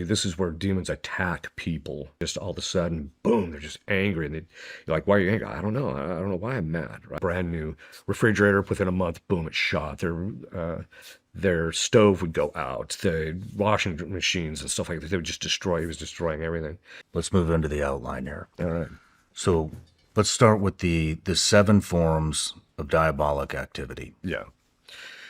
this is where demons attack people. Just all of a sudden, boom, they're just angry. And you're like, why are you angry? I don't know. I don't know why I'm mad. Right? Brand new refrigerator, within a month, boom, it's shot. Their stove would go out. The washing machines and stuff like that, they would just destroy. He was destroying everything. Let's move into the outline here. All right. So let's start with the 7 forms of diabolic activity. Yeah.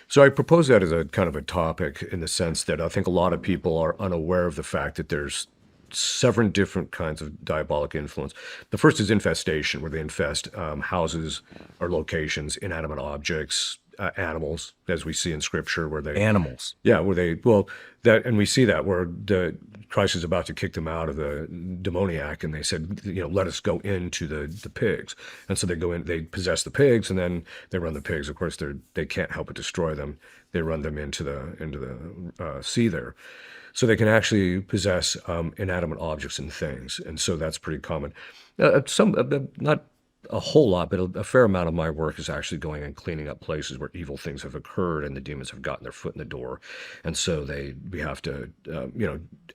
So I propose that as a kind of a topic in the sense that I think a lot of people are unaware of the fact that there's 7 different kinds of diabolic influence. The first is infestation, where they infest houses or locations, inanimate objects, animals, as we see in Scripture, where they Animals. Yeah, where they and we see that where Christ is about to kick them out of the demoniac, and they said, let us go into the pigs, and so they go in, they possess the pigs, and then they run the pigs. Of course, they can't help but destroy them. They run them into the sea there, so they can actually possess inanimate objects and things, and so that's pretty common. Not a whole lot, but a fair amount of my work is actually going and cleaning up places where evil things have occurred and the demons have gotten their foot in the door. And so we have to,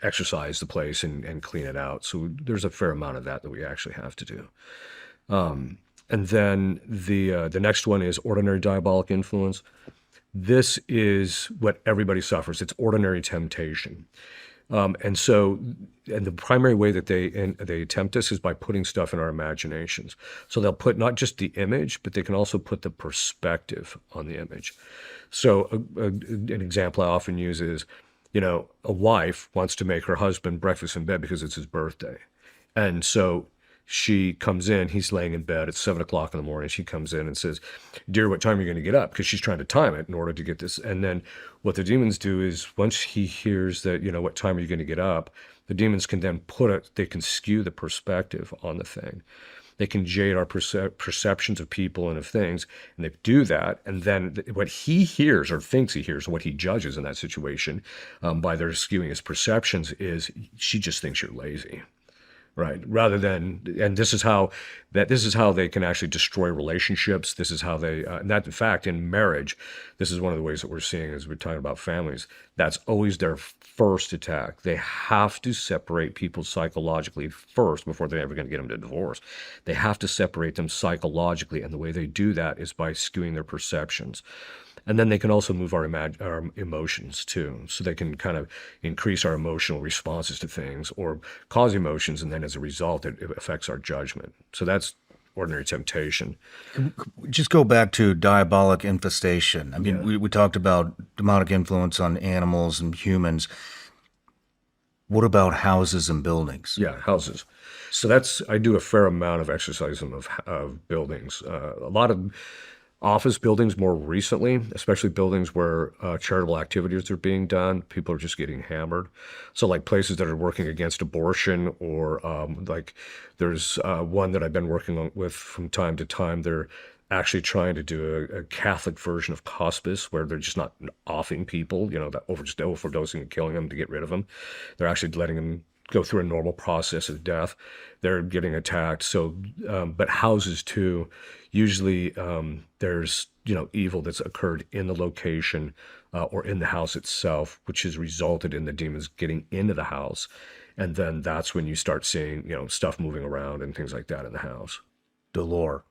exorcise the place and clean it out. So there's a fair amount of that we actually have to do. And then the next one is ordinary diabolic influence. This is what everybody suffers. It's ordinary temptation. And the primary way that they tempt us is by putting stuff in our imaginations. So they'll put not just the image, but they can also put the perspective on the image. So an example I often use is, a wife wants to make her husband breakfast in bed because it's his birthday. And so she comes in, he's laying in bed, it's 7:00 in the morning. She comes in and says, "Dear, what time are you going to get up?" Because she's trying to time it in order to get this. And then what the demons do is once he hears that, what time are you going to get up, the demons can then they can skew the perspective on the thing. They can jade our perceptions of people and of things, and they do that. And then what he hears or thinks he hears, and what he judges in that situation by their skewing his perceptions is, she just thinks you're lazy. Right. Rather than, and this is how they can actually destroy relationships. This is how and that in fact, in marriage, this is one of the ways that we're seeing as we're talking about families. That's always their first attack. They have to separate people psychologically first before they're ever going to get them to divorce. They have to separate them psychologically. And the way they do that is by skewing their perceptions. And then they can also move our emotions too. So they can kind of increase our emotional responses to things or cause emotions. And then as a result, it affects our judgment. So that's ordinary temptation. Just go back to diabolic infestation. I mean, we talked about demonic influence on animals and humans. What about houses and buildings? Yeah, houses. So I do a fair amount of exorcism of buildings. A lot of office buildings more recently, especially buildings where charitable activities are being done. People are just getting hammered. So like places that are working against abortion or like there's one that I've been working with from time to time. They're actually trying to do a Catholic version of hospice where they're just not offing people, that overdosing and killing them to get rid of them. They're actually letting them go through a normal process of death. They're getting attacked. So, but houses too, usually there's, evil that's occurred in the location or in the house itself, which has resulted in the demons getting into the house. And then that's when you start seeing, stuff moving around and things like that in the house. Delore.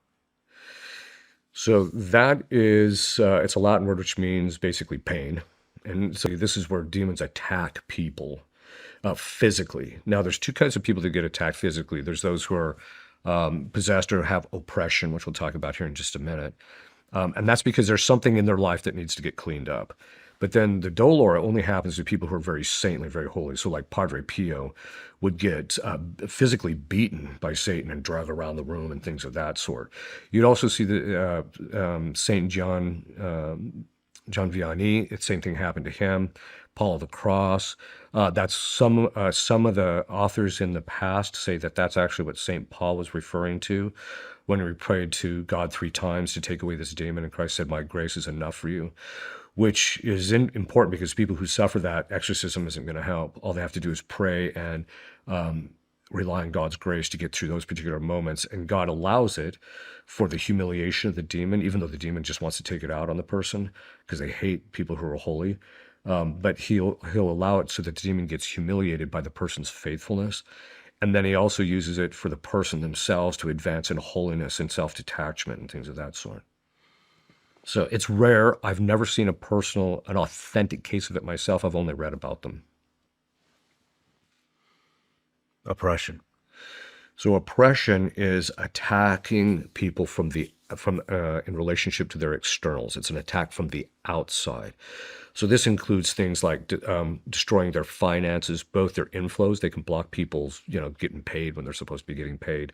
So that is, it's a Latin word which means basically pain. And so this is where demons attack people. Physically. Now, there's 2 kinds of people that get attacked physically. There's those who are possessed or have oppression, which we'll talk about here in just a minute. And that's because there's something in their life that needs to get cleaned up. But then the dolor only happens to people who are very saintly, very holy. So like Padre Pio would get physically beaten by Satan and drug around the room and things of that sort. You'd also see the St. John Vianney, the same thing happened to him. Paul of the Cross. That's some of the authors in the past say that that's actually what St. Paul was referring to when he prayed to God 3 times to take away this demon, and Christ said, "My grace is enough for you," which is important because people who suffer that, exorcism isn't going to help. All they have to do is pray and rely on God's grace to get through those particular moments, and God allows it for the humiliation of the demon, even though the demon just wants to take it out on the person because they hate people who are holy. but he'll allow it so that the demon gets humiliated by the person's faithfulness. And then he also uses it for the person themselves to advance in holiness and self-detachment and things of that sort. So it's rare. I've never seen an authentic case of it myself. I've only read about them. Oppression. So oppression is attacking people in relationship to their externals. It's an attack from the outside. So this includes things like destroying their finances, both their inflows. They can block people's, getting paid when they're supposed to be getting paid.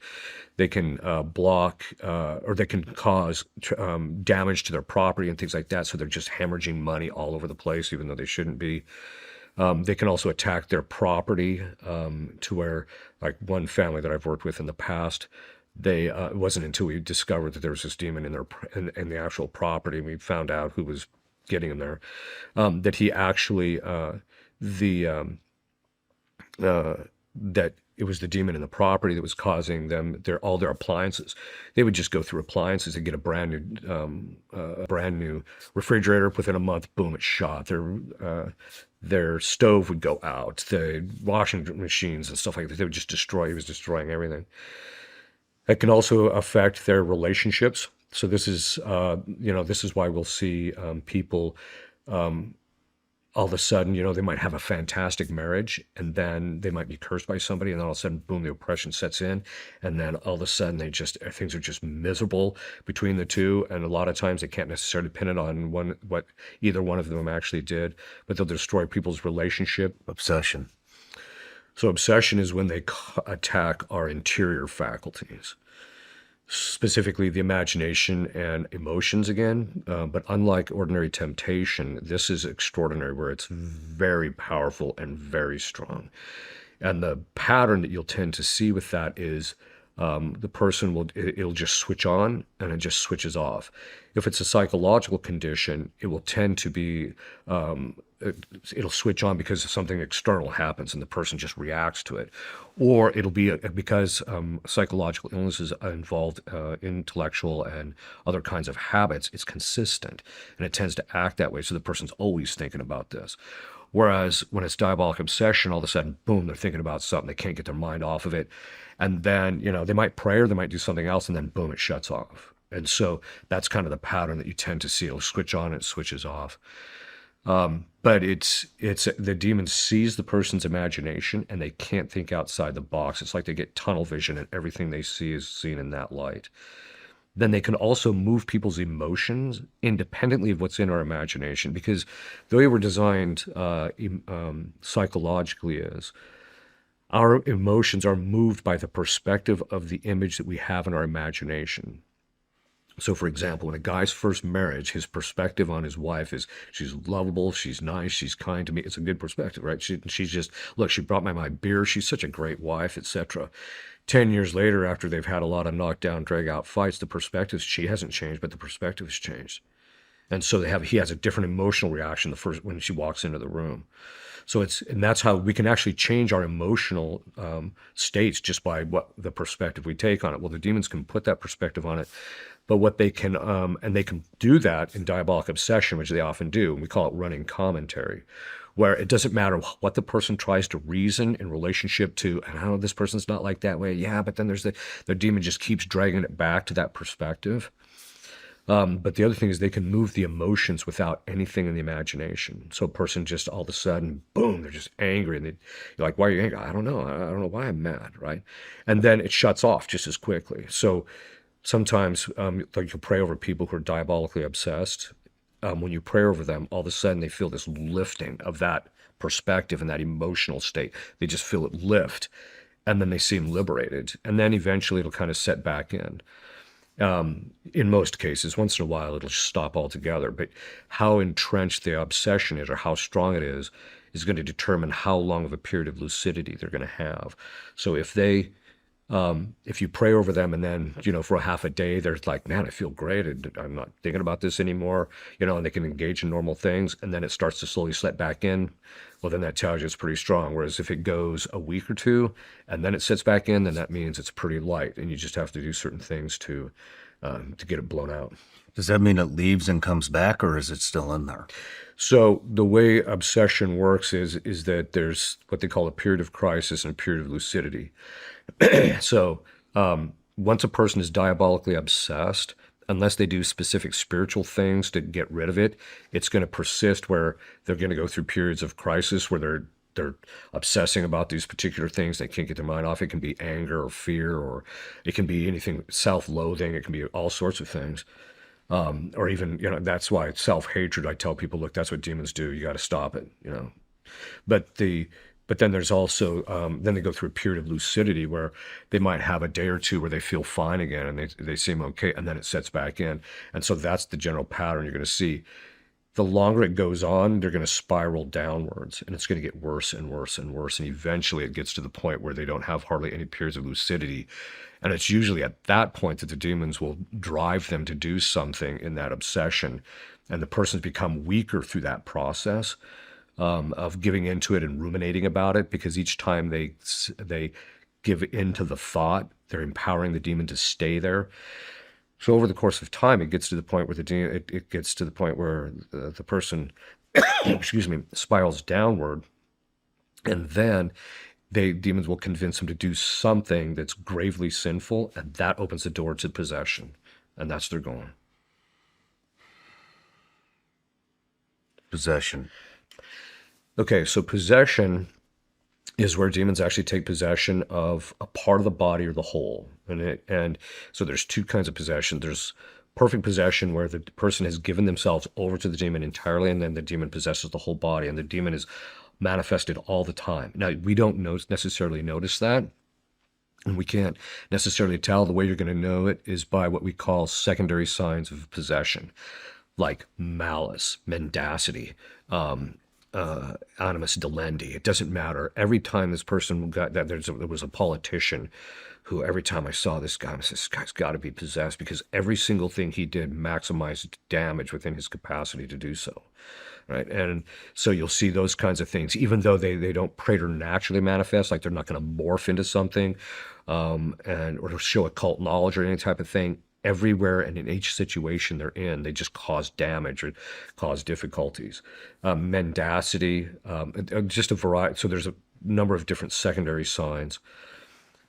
They can block or they can cause damage to their property and things like that. So they're just hemorrhaging money all over the place, even though they shouldn't be. They can also attack their property to where, like one family that I've worked with in the past, it wasn't until we discovered that there was this demon in the actual property, and we found out who was getting him there, that he actually that it was the demon in the property that was causing them all their appliances. They would just go through appliances and get a brand new refrigerator. Within a month, boom, it shot. Their stove would go out. The washing machines and stuff like that, they would just destroy. He was destroying everything. It can also affect their relationships. So this is why we'll see people all of a sudden, they might have a fantastic marriage, and then they might be cursed by somebody, and then all of a sudden, boom, the oppression sets in, and then all of a sudden things are just miserable between the two, and a lot of times they can't necessarily pin it on what either one of them actually did, but they'll destroy people's relationship. Obsession. So obsession is when they attack our interior faculties, specifically the imagination and emotions again. But unlike ordinary temptation, this is extraordinary, where it's very powerful and very strong. And the pattern that you'll tend to see with that is the person it'll just switch on and it just switches off. If it's a psychological condition, it will tend to be it'll switch on because something external happens and the person just reacts to it. Or it'll be because psychological illnesses involved intellectual and other kinds of habits. It's consistent and it tends to act that way. So the person's always thinking about this. Whereas when it's diabolic obsession, all of a sudden, boom, they're thinking about something. They can't get their mind off of it. And then, they might pray or they might do something else, and then boom, it shuts off. And so that's kind of the pattern that you tend to see. It'll switch on and it switches off. But it's the demon sees the person's imagination and they can't think outside the box. It's like they get tunnel vision and everything they see is seen in that light. Then they can also move people's emotions independently of what's in our imagination, because the way we're designed psychologically is our emotions are moved by the perspective of the image that we have in our imagination. So, for example, in a guy's first marriage, his perspective on his wife is she's lovable, she's nice, she's kind to me. It's a good perspective, right? She's just, look, she brought me my beer, she's such a great wife, etc. 10 years later, after they've had a lot of knockdown, drag-out fights, the perspective, she hasn't changed, but the perspective has changed. And so he has a different emotional reaction when she walks into the room. So and that's how we can actually change our emotional states just by what the perspective we take on it. Well, the demons can put that perspective on it, but what they can, and they can do that in diabolic obsession, which they often do. And we call it running commentary, where it doesn't matter what the person tries to reason in relationship to, and I know this person's not like that way. Yeah, but then there's the demon just keeps dragging it back to that perspective. But the other thing is they can move the emotions without anything in the imagination. So a person just all of a sudden, boom, they're just angry. And you're like, why are you angry? I don't know. I don't know why I'm mad, right? And then it shuts off just as quickly. So sometimes like you pray over people who are diabolically obsessed. When you pray over them, all of a sudden they feel this lifting of that perspective and that emotional state. They just feel it lift. And then they seem liberated. And then eventually it'll kind of set back in. In most cases, once in a while, it'll stop altogether. But how entrenched the obsession is or how strong it is going to determine how long of a period of lucidity they're going to have. So if you pray over them and then, for a half a day, they're like, man, I feel great. I'm not thinking about this anymore, and they can engage in normal things. And then it starts to slowly slip back in. Well, then that tells you it's pretty strong. Whereas if it goes a week or two and then it sits back in, then that means it's pretty light. And you just have to do certain things to to get it blown out. Does that mean it leaves and comes back, or is it still in there? So the way obsession works is that there's what they call a period of crisis and a period of lucidity. So once a person is diabolically obsessed, unless they do specific spiritual things to get rid of it, it's going to persist where they're going to go through periods of crisis where they're obsessing about these particular things. They can't get their mind off. It can be anger or fear, or it can be anything, self-loathing. It can be all sorts of things. Or even, that's why self-hatred, I tell people, look, that's what demons do. You got to stop it. But then there's also, then they go through a period of lucidity where they might have a day or two where they feel fine again and they seem okay, and then it sets back in. And so that's the general pattern you're going to see. The longer it goes on, they're going to spiral downwards, and it's going to get worse and worse and worse. And eventually it gets to the point where they don't have hardly any periods of lucidity. And it's usually at that point that the demons will drive them to do something in that obsession. And the person's become weaker through that process of giving into it and ruminating about it, because each time they give into the thought, they're empowering the demon to stay there. So over the course of time, it gets to the point where the person, excuse me, spirals downward, and then demons will convince him to do something that's gravely sinful, and that opens the door to possession, and that's their goal. Possession. Okay, so possession is where demons actually take possession of a part of the body or the whole. And so there's two kinds of possession. There's perfect possession, where the person has given themselves over to the demon entirely, and then the demon possesses the whole body, and the demon is manifested all the time. Now, we don't necessarily notice that, and we can't necessarily tell. The way you're going to know it is by what we call secondary signs of possession, like malice, mendacity, animus delendi. It doesn't matter. Every time this person got that, there was a politician who, every time I saw this guy, I said, this guy's got to be possessed, because every single thing he did maximized damage within his capacity to do so. Right. And so you'll see those kinds of things, even though they don't preternaturally manifest, like they're not going to morph into something or show occult knowledge or any type of thing. Everywhere and in each situation they're in, they just cause damage or cause difficulties. Mendacity, just a variety. So there's a number of different secondary signs.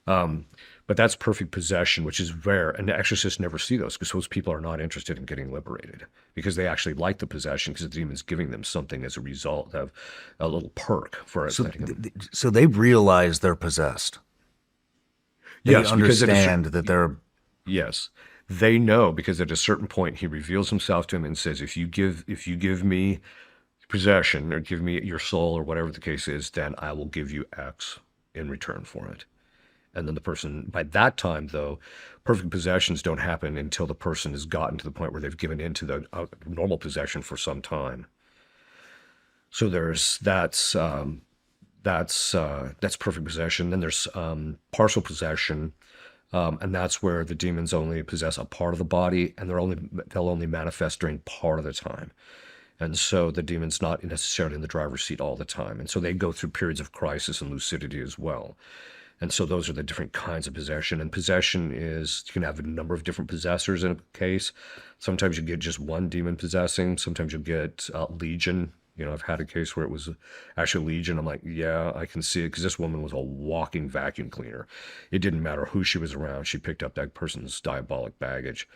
But that's perfect possession, which is rare. And the exorcists never see those, because those people are not interested in getting liberated, because they actually like the possession, because the demon's giving them something as a result of a little perk for it. So they realize they're possessed. They Yes, understand that they're... Yes. They know, because at a certain point he reveals himself to him and says, if you give me possession, or give me your soul, or whatever the case is, then I will give you X in return for it. And then the person, by that time, though, perfect possessions don't happen until the person has gotten to the point where they've given into the normal possession for some time. So that's perfect possession. Then there's partial possession. And that's where the demons only possess a part of the body, and they'll only manifest during part of the time. And so the demon's not necessarily in the driver's seat all the time. And so they go through periods of crisis and lucidity as well. And so those are the different kinds of possession. And possession is, you can have a number of different possessors in a case. Sometimes you get just one demon possessing. Sometimes you'll get legion. I've had a case where it was actually legion. I'm like, yeah, I can see it, because this woman was a walking vacuum cleaner. It didn't matter who she was around. She picked up that person's diabolic baggage.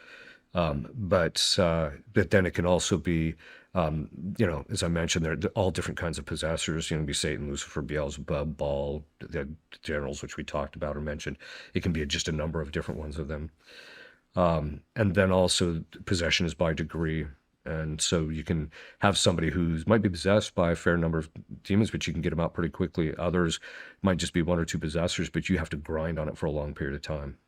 But then it can also be, as I mentioned, they're all different kinds of possessors. Be Satan, Lucifer, Beelzebub, Baal, the generals, which we talked about or mentioned. It can be just a number of different ones of them. And then also possession is by degree. And so you can have somebody who might be possessed by a fair number of demons, but you can get them out pretty quickly. Others might just be one or two possessors, but you have to grind on it for a long period of time.